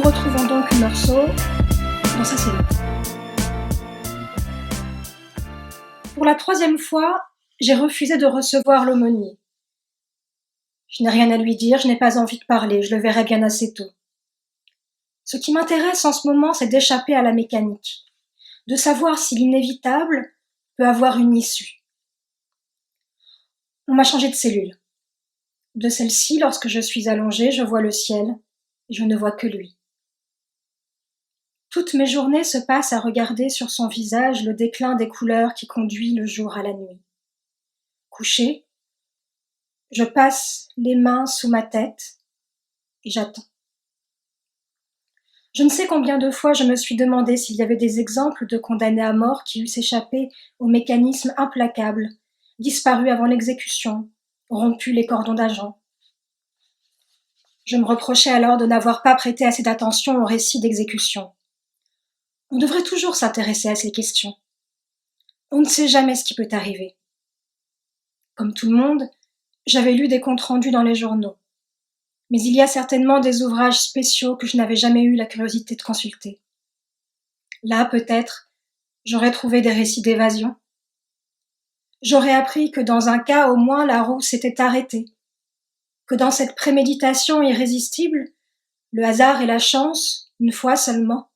retrouvons donc Meursault dans sa cellule. Pour la 3e fois, j'ai refusé de recevoir l'aumônier. Je n'ai rien à lui dire, je n'ai pas envie de parler, je le verrai bien assez tôt. Ce qui m'intéresse en ce moment, c'est d'échapper à la mécanique, de savoir si l'inévitable peut avoir une issue. On m'a changé de cellule. De celle-ci, lorsque je suis allongée, je vois le ciel et je ne vois que lui. Toutes mes journées se passent à regarder sur son visage le déclin des couleurs qui conduit le jour à la nuit. Couchée, je passe les mains sous ma tête et j'attends. Je ne sais combien de fois je me suis demandé s'il y avait des exemples de condamnés à mort qui eussent échappé au mécanisme implacable, disparu avant l'exécution, rompu les cordons d'agent. Je me reprochais alors de n'avoir pas prêté assez d'attention au récit d'exécution. On devrait toujours s'intéresser à ces questions. On ne sait jamais ce qui peut arriver. Comme tout le monde, j'avais lu des comptes rendus dans les journaux. Mais il y a certainement des ouvrages spéciaux que je n'avais jamais eu la curiosité de consulter. Là, peut-être, j'aurais trouvé des récits d'évasion. J'aurais appris que dans un cas, au moins, la roue s'était arrêtée, que dans cette préméditation irrésistible, le hasard et la chance, une fois seulement,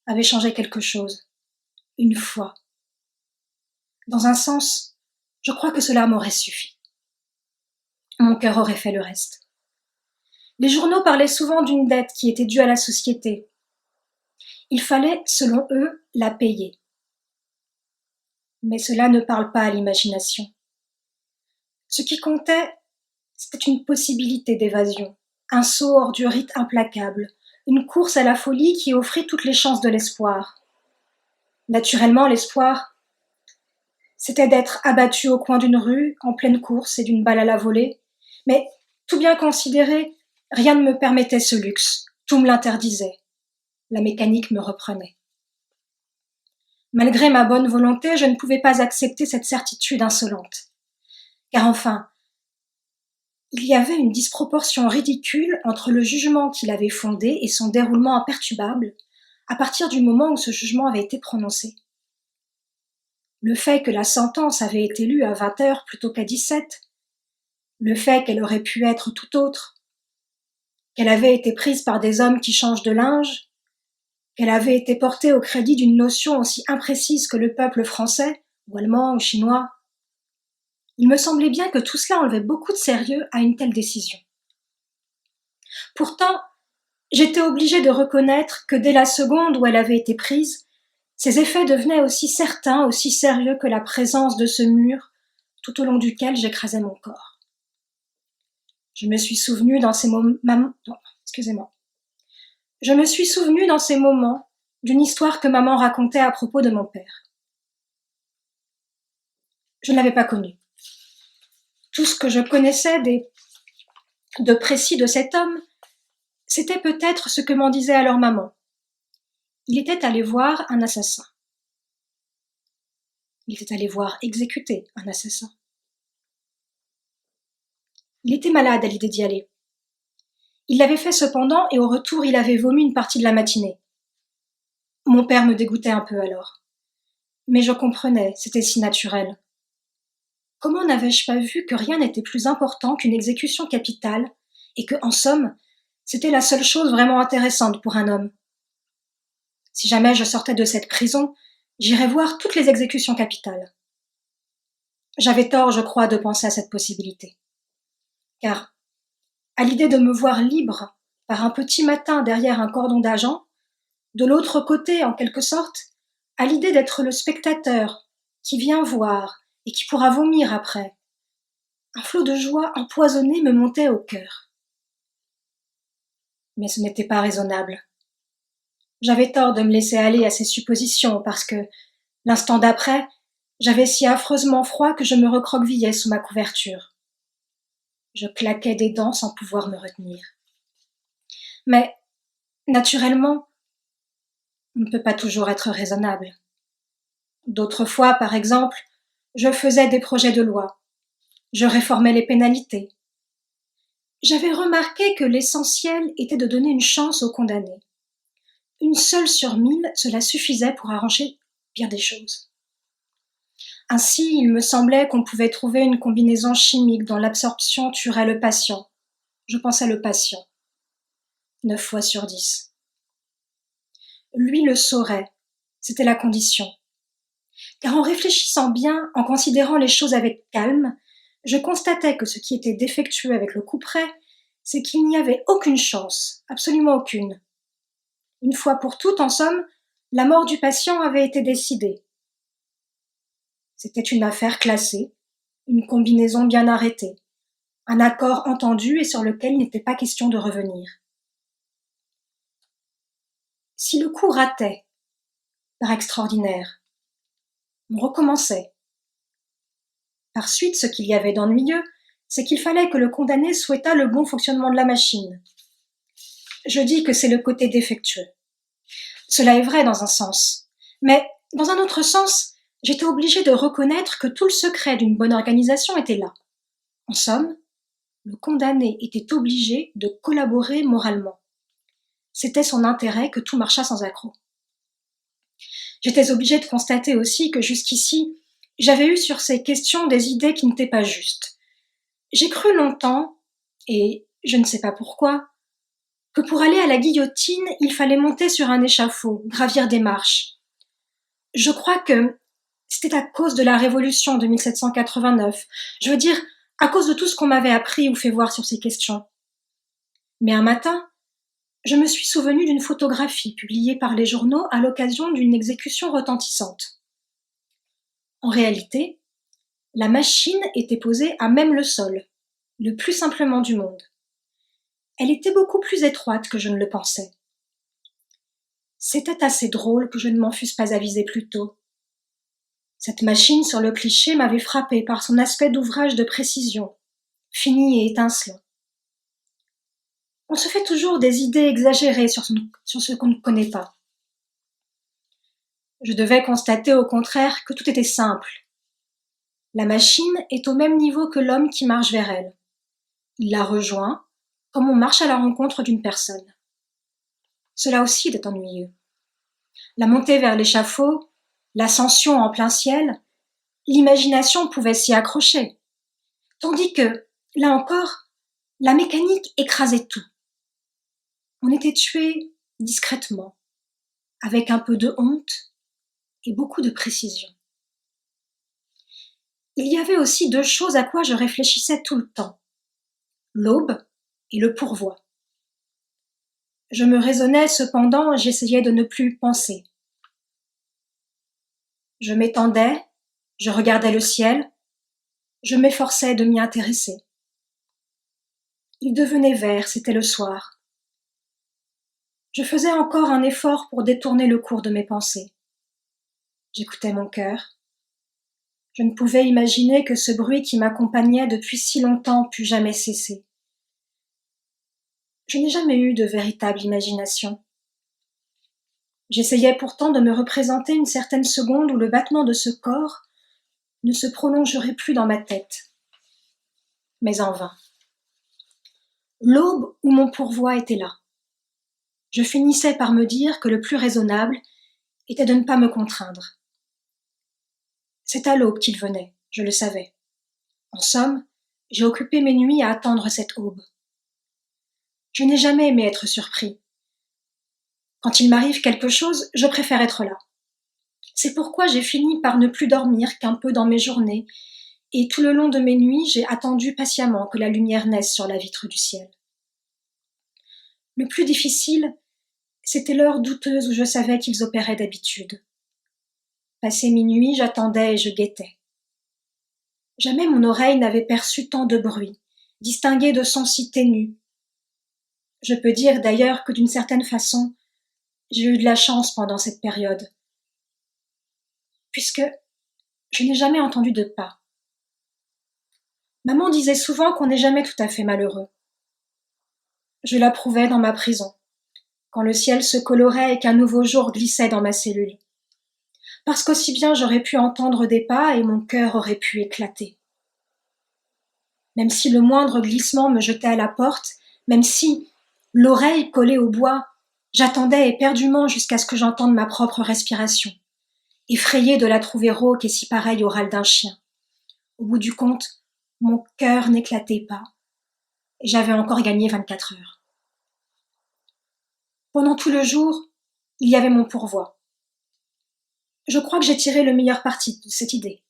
avaient changé quelque chose. Une fois. Dans un sens, je crois que cela m'aurait suffi. Mon cœur aurait fait le reste. Les journaux parlaient souvent d'une dette qui était due à la société. Il fallait, selon eux, la payer. Mais cela ne parle pas à l'imagination. Ce qui comptait, c'était une possibilité d'évasion, un saut hors du rite implacable, une course à la folie qui offrit toutes les chances de l'espoir. Naturellement, l'espoir, c'était d'être abattu au coin d'une rue, en pleine course et d'une balle à la volée, mais tout bien considéré, rien ne me permettait ce luxe, tout me l'interdisait. La mécanique me reprenait. Malgré ma bonne volonté, je ne pouvais pas accepter cette certitude insolente. Car enfin, il y avait une disproportion ridicule entre le jugement qu'il avait fondé et son déroulement imperturbable à partir du moment où ce jugement avait été prononcé. Le fait que la sentence avait été lue à 20 heures plutôt qu'à 17, le fait qu'elle aurait pu être tout autre, qu'elle avait été prise par des hommes qui changent de linge, qu'elle avait été portée au crédit d'une notion aussi imprécise que le peuple français, ou allemand, ou chinois. Il me semblait bien que tout cela enlevait beaucoup de sérieux à une telle décision. Pourtant, j'étais obligée de reconnaître que dès la seconde où elle avait été prise, ses effets devenaient aussi certains, aussi sérieux que la présence de ce mur tout au long duquel j'écrasais mon corps. Je me suis souvenue dans ces moments d'une histoire que maman racontait à propos de mon père. Je ne l'avais pas connu. Tout ce que je connaissais de précis de cet homme, c'était peut-être ce que m'en disait alors maman. Il était allé voir un assassin. Il était allé voir exécuter un assassin. Il était malade à l'idée d'y aller. Il l'avait fait cependant et au retour il avait vomi une partie de la matinée. Mon père me dégoûtait un peu alors. Mais je comprenais, c'était si naturel. Comment n'avais-je pas vu que rien n'était plus important qu'une exécution capitale et que, en somme, c'était la seule chose vraiment intéressante pour un homme. Si jamais je sortais de cette prison, j'irais voir toutes les exécutions capitales. J'avais tort, je crois, de penser à cette possibilité. Car, à l'idée de me voir libre par un petit matin derrière un cordon d'agent, de l'autre côté, en quelque sorte, à l'idée d'être le spectateur qui vient voir et qui pourra vomir après, un flot de joie empoisonnée me montait au cœur. Mais ce n'était pas raisonnable. J'avais tort de me laisser aller à ces suppositions parce que, l'instant d'après, j'avais si affreusement froid que je me recroquevillais sous ma couverture. Je claquais des dents sans pouvoir me retenir. Mais, naturellement, on ne peut pas toujours être raisonnable. D'autres fois, par exemple, je faisais des projets de loi. Je réformais les pénalités. J'avais remarqué que l'essentiel était de donner une chance aux condamnés. Une seule sur 1000, cela suffisait pour arranger bien des choses. Ainsi, il me semblait qu'on pouvait trouver une combinaison chimique dont l'absorption tuerait le patient. Je pensais le patient. 9 fois sur 10. Lui le saurait. C'était la condition. Car en réfléchissant bien, en considérant les choses avec calme, je constatais que ce qui était défectueux avec le couperet, c'est qu'il n'y avait aucune chance, absolument aucune. Une fois pour toutes, en somme, la mort du patient avait été décidée. C'était une affaire classée, une combinaison bien arrêtée, un accord entendu et sur lequel il n'était pas question de revenir. Si le coup ratait, par extraordinaire, on recommençait. Par suite, ce qu'il y avait d'ennuyeux, c'est qu'il fallait que le condamné souhaitât le bon fonctionnement de la machine. Je dis que c'est le côté défectueux. Cela est vrai dans un sens, mais dans un autre sens, j'étais obligée de reconnaître que tout le secret d'une bonne organisation était là. En somme, le condamné était obligé de collaborer moralement. C'était son intérêt que tout marchât sans accroc. J'étais obligée de constater aussi que jusqu'ici, j'avais eu sur ces questions des idées qui n'étaient pas justes. J'ai cru longtemps, et je ne sais pas pourquoi, que pour aller à la guillotine, il fallait monter sur un échafaud, gravir des marches. Je crois que c'était à cause de la révolution de 1789. Je veux dire, à cause de tout ce qu'on m'avait appris ou fait voir sur ces questions. Mais un matin, je me suis souvenue d'une photographie publiée par les journaux à l'occasion d'une exécution retentissante. En réalité, la machine était posée à même le sol, le plus simplement du monde. Elle était beaucoup plus étroite que je ne le pensais. C'était assez drôle que je ne m'en fusse pas avisée plus tôt. Cette machine sur le cliché m'avait frappée par son aspect d'ouvrage de précision, fini et étincelant. On se fait toujours des idées exagérées sur ce qu'on ne connaît pas. Je devais constater au contraire que tout était simple. La machine est au même niveau que l'homme qui marche vers elle. Il la rejoint, comme on marche à la rencontre d'une personne. Cela aussi était ennuyeux. La montée vers l'échafaud, l'ascension en plein ciel, l'imagination pouvait s'y accrocher. Tandis que, là encore, la mécanique écrasait tout. On était tué discrètement, avec un peu de honte et beaucoup de précision. Il y avait aussi deux choses à quoi je réfléchissais tout le temps, l'aube et le pourvoi. Je me raisonnais cependant, j'essayais de ne plus penser. Je m'étendais, je regardais le ciel, je m'efforçais de m'y intéresser. Il devenait vert, c'était le soir. Je faisais encore un effort pour détourner le cours de mes pensées. J'écoutais mon cœur. Je ne pouvais imaginer que ce bruit qui m'accompagnait depuis si longtemps pût jamais cesser. Je n'ai jamais eu de véritable imagination. J'essayais pourtant de me représenter une certaine seconde où le battement de ce corps ne se prolongerait plus dans ma tête. Mais en vain. L'aube où mon pourvoi était là. Je finissais par me dire que le plus raisonnable était de ne pas me contraindre. C'est à l'aube qu'il venait, je le savais. En somme, j'ai occupé mes nuits à attendre cette aube. Je n'ai jamais aimé être surpris. Quand il m'arrive quelque chose, je préfère être là. C'est pourquoi j'ai fini par ne plus dormir qu'un peu dans mes journées, et tout le long de mes nuits, j'ai attendu patiemment que la lumière naisse sur la vitre du ciel. Le plus difficile, c'était l'heure douteuse où je savais qu'ils opéraient d'habitude. Passé minuit, j'attendais et je guettais. Jamais mon oreille n'avait perçu tant de bruit, distingué de sons si ténus. Je peux dire d'ailleurs que d'une certaine façon, j'ai eu de la chance pendant cette période, puisque je n'ai jamais entendu de pas. Maman disait souvent qu'on n'est jamais tout à fait malheureux. Je l'approuvais dans ma prison, quand le ciel se colorait et qu'un nouveau jour glissait dans ma cellule. Parce qu'aussi bien j'aurais pu entendre des pas et mon cœur aurait pu éclater. Même si le moindre glissement me jetait à la porte, même si, l'oreille collée au bois, J'attendais éperdument jusqu'à ce que j'entende ma propre respiration, effrayée de la trouver rauque et si pareille au râle d'un chien. Au bout du compte, mon cœur n'éclatait pas, et j'avais encore gagné 24 heures. Pendant tout le jour, il y avait mon pourvoi. Je crois que j'ai tiré le meilleur parti de cette idée.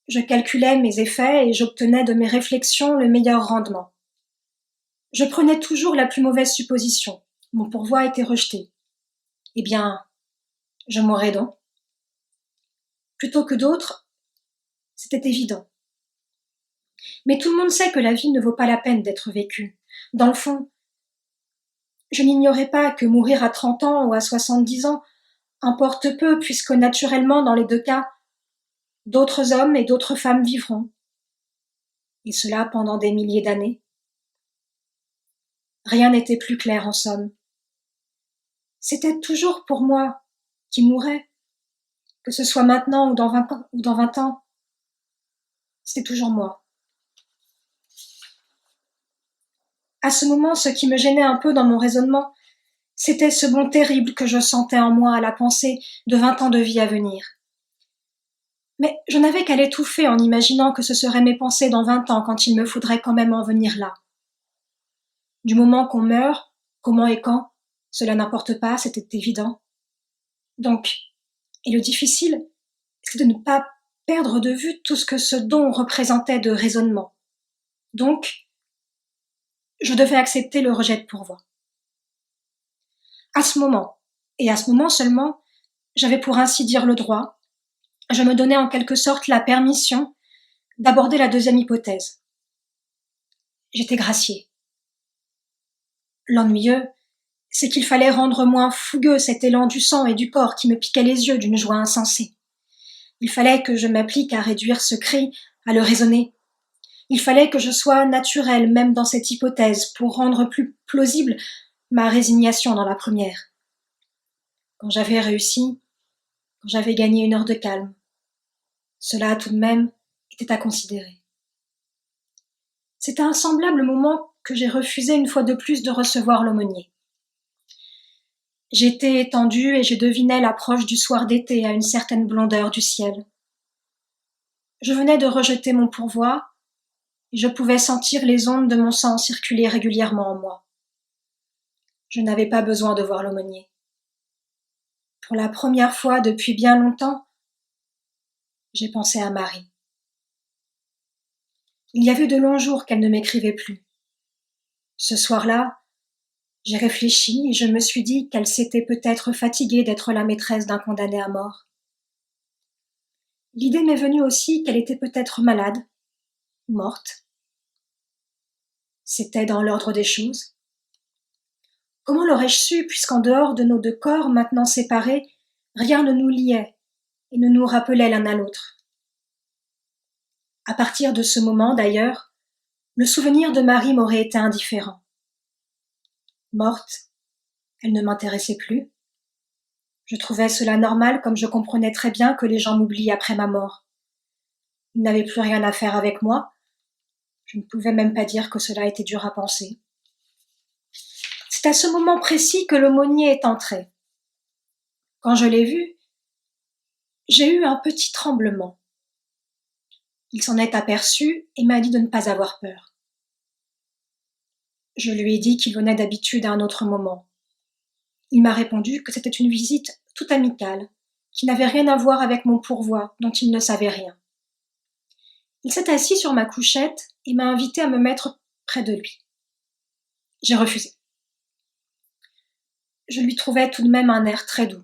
Je calculais mes effets et j'obtenais de mes réflexions le meilleur rendement. Je prenais toujours la plus mauvaise supposition. Mon pourvoi était rejeté. Eh bien, je mourrais donc. Plutôt que d'autres, c'était évident. Mais tout le monde sait que la vie ne vaut pas la peine d'être vécue. Dans le fond, je n'ignorais pas que mourir à 30 ans ou à 70 ans importe peu puisque naturellement, dans les deux cas, d'autres hommes et d'autres femmes vivront. Et cela pendant des milliers d'années. Rien n'était plus clair en somme. C'était toujours pour moi qui mourais, que ce soit maintenant ou dans 20 ans, c'était toujours moi. À ce moment, ce qui me gênait un peu dans mon raisonnement, c'était ce bond terrible que je sentais en moi à la pensée de 20 ans de vie à venir. Mais je n'avais qu'à l'étouffer en imaginant que ce seraient mes pensées dans 20 ans quand il me faudrait quand même en venir là. Du moment qu'on meurt, comment et quand, cela n'importe pas, c'était évident. Donc, et le difficile, c'est de ne pas perdre de vue tout ce don représentait de raisonnement. Donc, je devais accepter le rejet de pourvoi. À ce moment, et à ce moment seulement, j'avais pour ainsi dire le droit, je me donnais en quelque sorte la permission d'aborder la deuxième hypothèse. J'étais graciée. L'ennuyeux, c'est qu'il fallait rendre moins fougueux cet élan du sang et du corps qui me piquait les yeux d'une joie insensée. Il fallait que je m'applique à réduire ce cri, à le raisonner. Il fallait que je sois naturelle même dans cette hypothèse pour rendre plus plausible ma résignation dans la première. Quand j'avais réussi, quand j'avais gagné 1 heure de calme, cela tout de même était à considérer. C'est à un semblable moment que j'ai refusé une fois de plus de recevoir l'aumônier. J'étais étendue et je devinais l'approche du soir d'été à une certaine blondeur du ciel. Je venais de rejeter mon pourvoi et je pouvais sentir les ondes de mon sang circuler régulièrement en moi. Je n'avais pas besoin de voir l'aumônier. Pour la première fois depuis bien longtemps, j'ai pensé à Marie. Il y avait de longs jours qu'elle ne m'écrivait plus. Ce soir-là, j'ai réfléchi et je me suis dit qu'elle s'était peut-être fatiguée d'être la maîtresse d'un condamné à mort. L'idée m'est venue aussi qu'elle était peut-être malade, ou morte. C'était dans l'ordre des choses. Comment l'aurais-je su, puisqu'en dehors de nos deux corps maintenant séparés, rien ne nous liait et ne nous rappelait l'un à l'autre. À partir de ce moment, d'ailleurs, le souvenir de Marie m'aurait été indifférent. Morte, elle ne m'intéressait plus. Je trouvais cela normal comme je comprenais très bien que les gens m'oublient après ma mort. Ils n'avaient plus rien à faire avec moi. Je ne pouvais même pas dire que cela était dur à penser. C'est à ce moment précis que l'aumônier est entré. Quand je l'ai vu, j'ai eu un petit tremblement. Il s'en est aperçu et m'a dit de ne pas avoir peur. Je lui ai dit qu'il venait d'habitude à un autre moment. Il m'a répondu que c'était une visite tout amicale, qui n'avait rien à voir avec mon pourvoi, dont il ne savait rien. Il s'est assis sur ma couchette et m'a invité à me mettre près de lui. J'ai refusé. Je lui trouvais tout de même un air très doux.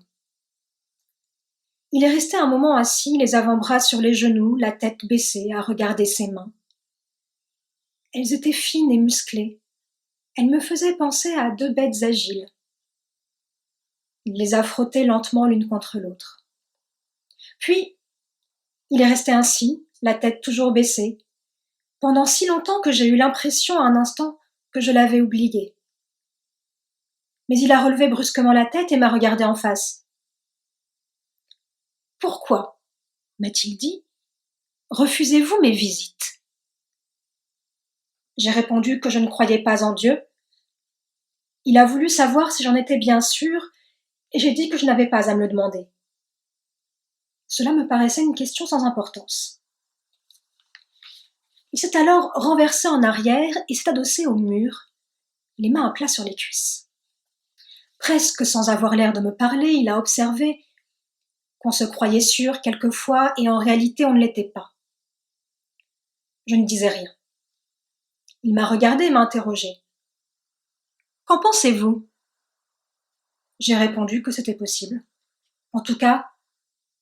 Il est resté un moment assis, les avant-bras sur les genoux, la tête baissée, à regarder ses mains. Elles étaient fines et musclées. Elles me faisaient penser à 2 bêtes agiles. Il les a frottées lentement l'une contre l'autre. Puis, il est resté ainsi, la tête toujours baissée, pendant si longtemps que j'ai eu l'impression un instant que je l'avais oublié. Mais il a relevé brusquement la tête et m'a regardé en face. « Pourquoi, m'a-t-il dit, refusez-vous mes visites ?» J'ai répondu que je ne croyais pas en Dieu, Il a voulu savoir si j'en étais bien sûre, et j'ai dit que je n'avais pas à me le demander. Cela me paraissait une question sans importance. Il s'est alors renversé en arrière et s'est adossé au mur, les mains à plat sur les cuisses. Presque sans avoir l'air de me parler, il a observé qu'on se croyait sûr quelquefois et en réalité on ne l'était pas. Je ne disais rien. Il m'a regardé et m'a interrogé. « Qu'en pensez-vous » J'ai répondu que c'était possible. En tout cas,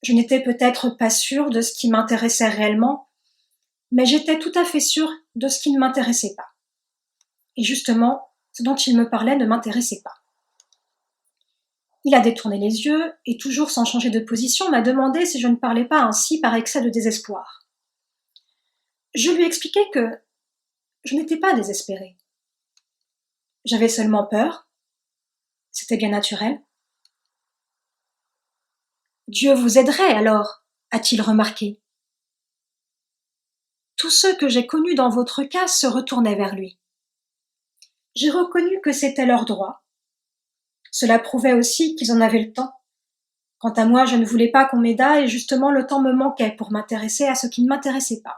je n'étais peut-être pas sûre de ce qui m'intéressait réellement, mais j'étais tout à fait sûre de ce qui ne m'intéressait pas. Et justement, ce dont il me parlait ne m'intéressait pas. Il a détourné les yeux et, toujours sans changer de position, m'a demandé si je ne parlais pas ainsi par excès de désespoir. Je lui expliquai que je n'étais pas désespérée. J'avais seulement peur. C'était bien naturel. « Dieu vous aiderait alors », a-t-il remarqué. Tous ceux que j'ai connus dans votre cas se retournaient vers lui. J'ai reconnu que c'était leur droit. Cela prouvait aussi qu'ils en avaient le temps. Quant à moi, je ne voulais pas qu'on m'aidât et justement le temps me manquait pour m'intéresser à ce qui ne m'intéressait pas.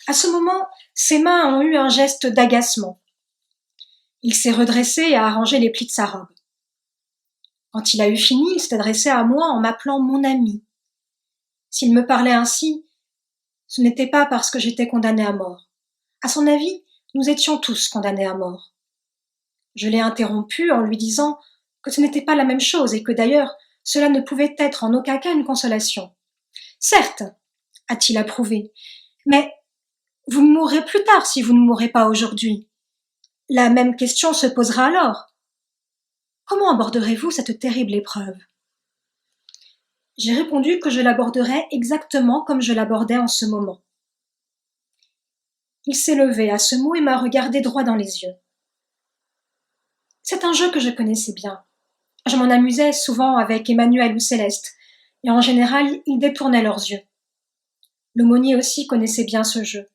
À ce moment, ses mains ont eu un geste d'agacement. Il s'est redressé et a arrangé les plis de sa robe. Quand il a eu fini, il s'est adressé à moi en m'appelant mon ami. S'il me parlait ainsi, ce n'était pas parce que j'étais condamnée à mort. À son avis, nous étions tous condamnés à mort. Je l'ai interrompu en lui disant que ce n'était pas la même chose et que d'ailleurs, cela ne pouvait être en aucun cas une consolation. Certes, a-t-il approuvé, mais vous mourrez plus tard si vous ne mourrez pas aujourd'hui. La même question se posera alors. Comment aborderez-vous cette terrible épreuve ? J'ai répondu que je l'aborderais exactement comme je l'abordais en ce moment. Il s'est levé à ce mot et m'a regardé droit dans les yeux. C'est un jeu que je connaissais bien. Je m'en amusais souvent avec Emmanuel ou Céleste, et en général, ils détournaient leurs yeux. L'aumônier aussi connaissait bien ce jeu.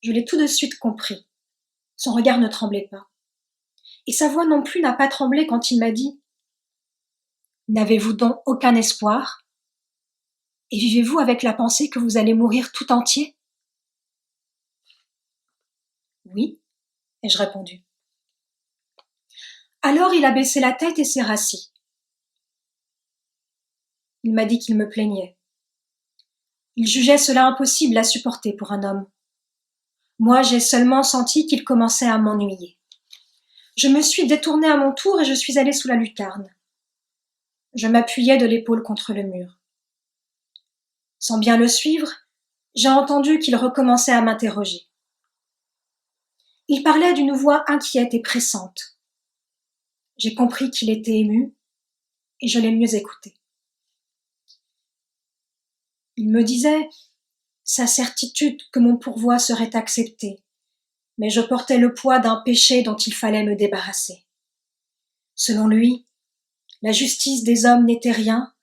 Je l'ai tout de suite compris. Son regard ne tremblait pas. Et sa voix non plus n'a pas tremblé quand il m'a dit « N'avez-vous donc aucun espoir ? Et vivez-vous avec la pensée que vous allez mourir tout entier ?» « Oui, » ai-je répondu. Alors il a baissé la tête et s'est rassis. Il m'a dit qu'il me plaignait. Il jugeait cela impossible à supporter pour un homme. Moi, j'ai seulement senti qu'il commençait à m'ennuyer. Je me suis détournée à mon tour et je suis allée sous la lucarne. Je m'appuyais de l'épaule contre le mur. Sans bien le suivre, j'ai entendu qu'il recommençait à m'interroger. Il parlait d'une voix inquiète et pressante. J'ai compris qu'il était ému et je l'ai mieux écouté. Il me disait sa certitude que mon pourvoi serait accepté, mais je portais le poids d'un péché dont il fallait me débarrasser. Selon lui, la justice des hommes n'était rien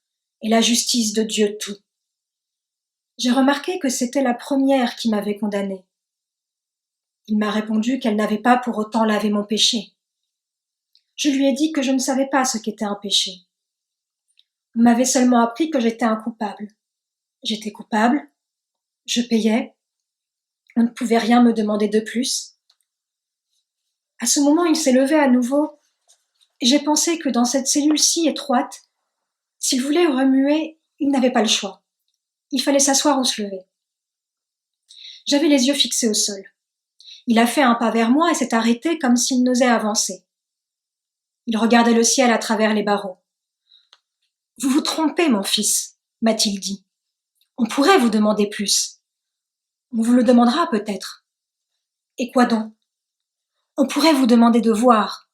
et la justice de Dieu tout. J'ai remarqué que c'était la première qui m'avait condamnée. Il m'a répondu qu'elle n'avait pas pour autant lavé mon péché. Je lui ai dit que je ne savais pas ce qu'était un péché. On m'avait seulement appris que j'étais un coupable. J'étais coupable, je payais, on ne pouvait rien me demander de plus. À ce moment, il s'est levé à nouveau et j'ai pensé que dans cette cellule si étroite, s'il voulait remuer, il n'avait pas le choix. Il fallait s'asseoir ou se lever. J'avais les yeux fixés au sol. Il a fait un pas vers moi et s'est arrêté comme s'il n'osait avancer. Il regardait le ciel à travers les barreaux. « Vous vous trompez, mon fils, » m'a-t-il dit. « On pourrait vous demander plus. On vous le demandera peut-être. Et quoi donc ? On pourrait vous demander de voir. »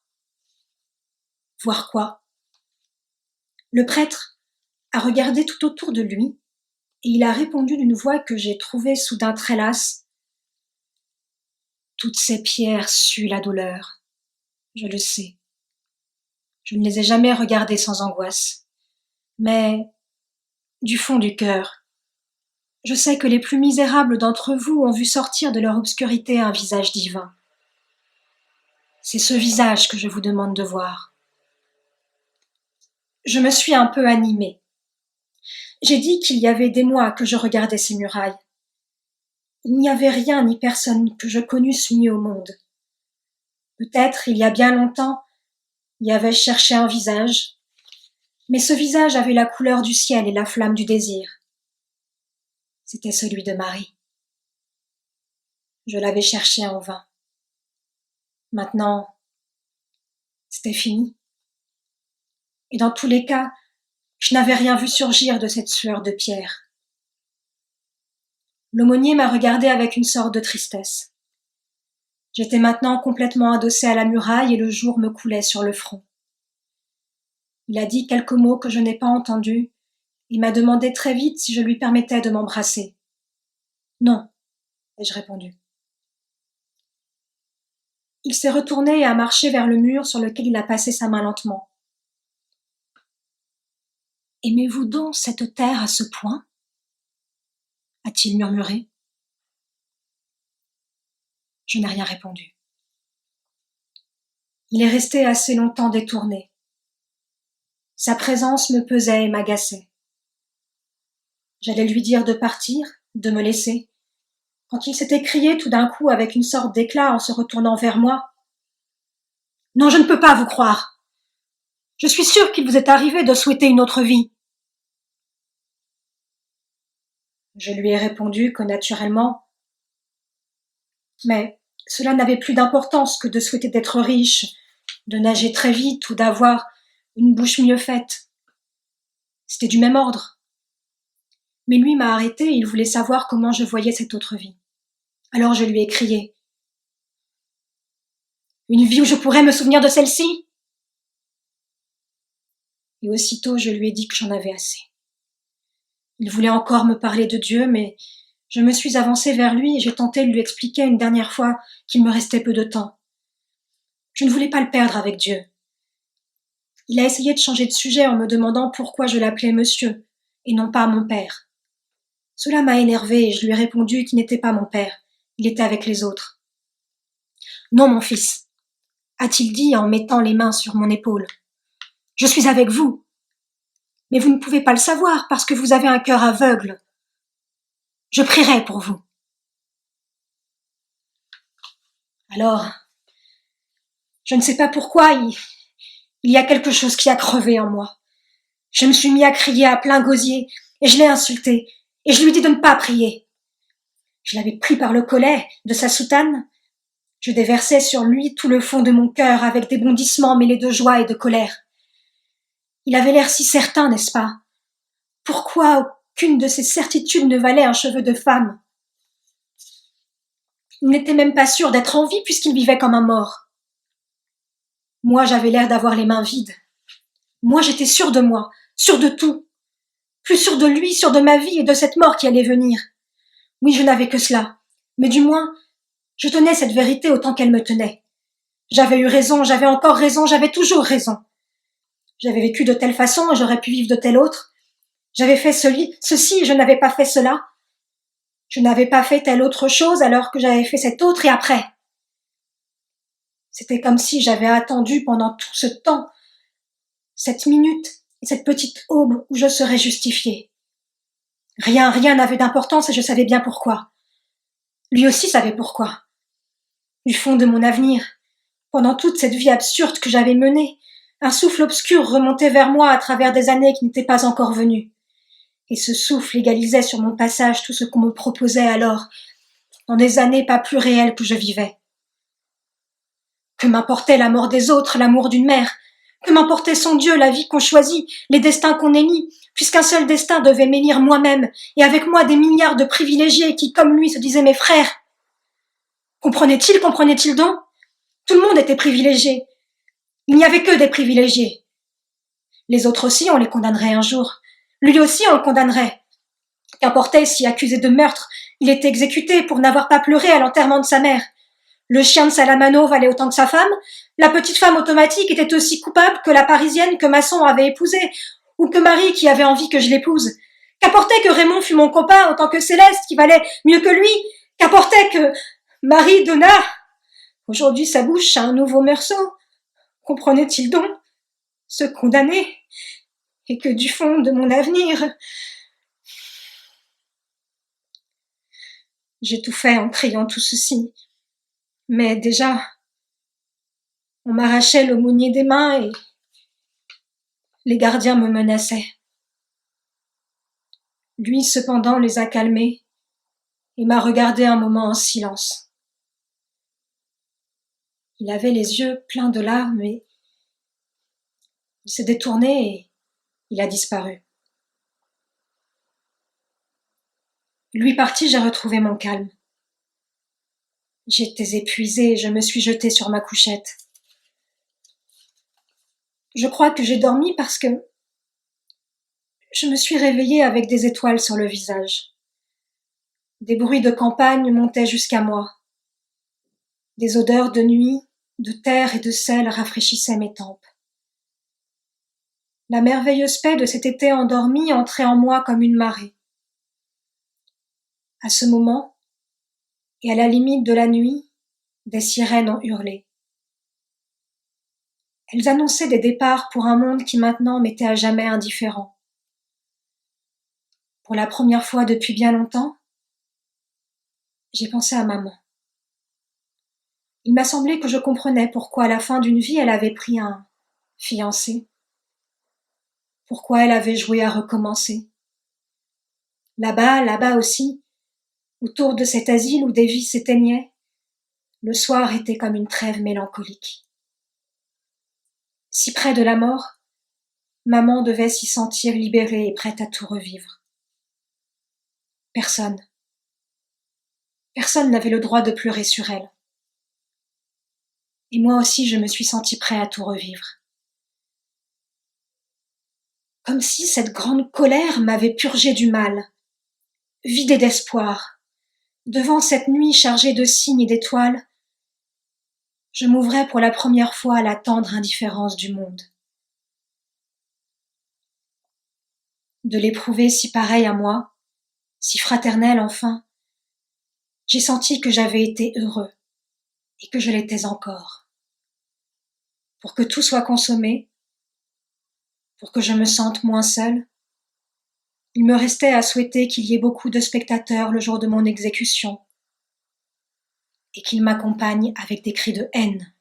« Voir quoi ?» Le prêtre a regardé tout autour de lui et il a répondu d'une voix que j'ai trouvée soudain très lasse. « Toutes ces pierres suent la douleur. Je le sais. Je ne les ai jamais regardées sans angoisse. Mais, du fond du cœur, je sais que les plus misérables d'entre vous ont vu sortir de leur obscurité un visage divin. C'est ce visage que je vous demande de voir. » Je me suis un peu animée. J'ai dit qu'il y avait des mois que je regardais ces murailles. Il n'y avait rien ni personne que je connusse mieux au monde. Peut-être, il y a bien longtemps, y avais-je cherché un visage, mais ce visage avait la couleur du ciel et la flamme du désir. C'était celui de Marie. Je l'avais cherché en vain. Maintenant, c'était fini. Et dans tous les cas, je n'avais rien vu surgir de cette sueur de pierre. L'aumônier m'a regardé avec une sorte de tristesse. J'étais maintenant complètement adossée à la muraille et le jour me coulait sur le front. Il a dit quelques mots que je n'ai pas entendus et m'a demandé très vite si je lui permettais de m'embrasser. « Non », ai-je répondu. Il s'est retourné et a marché vers le mur sur lequel il a passé sa main lentement. « Aimez-vous donc cette terre à ce point ?» a-t-il murmuré. Je n'ai rien répondu. Il est resté assez longtemps détourné. Sa présence me pesait et m'agaçait. J'allais lui dire de partir, de me laisser, quand il s'est écrié tout d'un coup avec une sorte d'éclat en se retournant vers moi. « Non, je ne peux pas vous croire. Je suis sûre qu'il vous est arrivé de souhaiter une autre vie. » Je lui ai répondu que naturellement, mais cela n'avait plus d'importance que de souhaiter d'être riche, de nager très vite ou d'avoir une bouche mieux faite. C'était du même ordre. Mais lui m'a arrêtée et il voulait savoir comment je voyais cette autre vie. Alors je lui ai crié. « Une vie où je pourrais me souvenir de celle-ci ?» Et aussitôt je lui ai dit que j'en avais assez. Il voulait encore me parler de Dieu, mais je me suis avancée vers lui et j'ai tenté de lui expliquer une dernière fois qu'il me restait peu de temps. Je ne voulais pas le perdre avec Dieu. Il a essayé de changer de sujet en me demandant pourquoi je l'appelais monsieur et non pas mon père. Cela m'a énervée et je lui ai répondu qu'il n'était pas mon père, il était avec les autres. « Non, mon fils, » a-t-il dit en mettant les mains sur mon épaule. « Je suis avec vous. Mais vous ne pouvez pas le savoir parce que vous avez un cœur aveugle. Je prierai pour vous. » Alors, je ne sais pas pourquoi, il y a quelque chose qui a crevé en moi. Je me suis mis à crier à plein gosier et je l'ai insulté et je lui ai dit de ne pas prier. Je l'avais pris par le collet de sa soutane. Je déversais sur lui tout le fond de mon cœur avec des bondissements mêlés de joie et de colère. Il avait l'air si certain, n'est-ce pas? Pourquoi aucune de ces certitudes ne valait un cheveu de femme? Il n'était même pas sûr d'être en vie puisqu'il vivait comme un mort. Moi, j'avais l'air d'avoir les mains vides. Moi, j'étais sûre de moi, sûre de tout. Plus sûre de lui, sûre de ma vie et de cette mort qui allait venir. Oui, je n'avais que cela. Mais du moins, je tenais cette vérité autant qu'elle me tenait. J'avais eu raison, j'avais encore raison, j'avais toujours raison. J'avais vécu de telle façon et j'aurais pu vivre de telle autre. J'avais fait ceci et je n'avais pas fait cela. Je n'avais pas fait telle autre chose alors que j'avais fait cette autre et après. C'était comme si j'avais attendu pendant tout ce temps, cette minute et cette petite aube où je serais justifiée. Rien n'avait d'importance et je savais bien pourquoi. Lui aussi savait pourquoi. Du fond de mon avenir, pendant toute cette vie absurde que j'avais menée, un souffle obscur remontait vers moi à travers des années qui n'étaient pas encore venues. Et ce souffle égalisait sur mon passage tout ce qu'on me proposait alors, dans des années pas plus réelles que je vivais. Que m'importait la mort des autres, l'amour d'une mère? Que m'importait son Dieu, la vie qu'on choisit, les destins qu'on élit, puisqu'un seul destin devait m'élire moi-même, et avec moi des milliards de privilégiés qui, comme lui, se disaient mes frères? Comprenait-il donc? Tout le monde était privilégié. Il n'y avait que des privilégiés. Les autres aussi, on les condamnerait un jour. Lui aussi, on le condamnerait. Qu'importait si, accusé de meurtre, il était exécuté pour n'avoir pas pleuré à l'enterrement de sa mère. Le chien de Salamano valait autant que sa femme. La petite femme automatique était aussi coupable que la parisienne que Masson avait épousée, ou que Marie qui avait envie que je l'épouse. Qu'importait que Raymond fût mon copain autant que Céleste qui valait mieux que lui. Qu'importait que Marie donnât. Aujourd'hui sa bouche a un nouveau meursault. Comprenait-il donc, ce condamné, et que du fond de mon avenir, j'étouffais en criant tout ceci. Mais déjà, on m'arrachait l'aumônier des mains et les gardiens me menaçaient. Lui, cependant, les a calmés et m'a regardé un moment en silence. Il avait les yeux pleins de larmes et il s'est détourné et il a disparu. Lui parti, j'ai retrouvé mon calme. J'étais épuisée et je me suis jetée sur ma couchette. Je crois que j'ai dormi parce que je me suis réveillée avec des étoiles sur le visage. Des bruits de campagne montaient jusqu'à moi. Des odeurs de nuit, de terre et de sel rafraîchissaient mes tempes. La merveilleuse paix de cet été endormi entrait en moi comme une marée. À ce moment, et à la limite de la nuit, des sirènes ont hurlé. Elles annonçaient des départs pour un monde qui maintenant m'était à jamais indifférent. Pour la première fois depuis bien longtemps, j'ai pensé à maman. Il m'a semblé que je comprenais pourquoi à la fin d'une vie elle avait pris un fiancé, pourquoi elle avait joué à recommencer. Là-bas aussi, autour de cet asile où des vies s'éteignaient, le soir était comme une trêve mélancolique. Si près de la mort, maman devait s'y sentir libérée et prête à tout revivre. Personne n'avait le droit de pleurer sur elle. Et moi aussi je me suis sentie prête à tout revivre. Comme si cette grande colère m'avait purgée du mal, vidée d'espoir. Devant cette nuit chargée de signes et d'étoiles, je m'ouvrais pour la première fois à la tendre indifférence du monde. De l'éprouver si pareil à moi, si fraternel enfin, j'ai senti que j'avais été heureux et que je l'étais encore. Pour que tout soit consommé, pour que je me sente moins seule, il me restait à souhaiter qu'il y ait beaucoup de spectateurs le jour de mon exécution et qu'ils m'accompagnent avec des cris de haine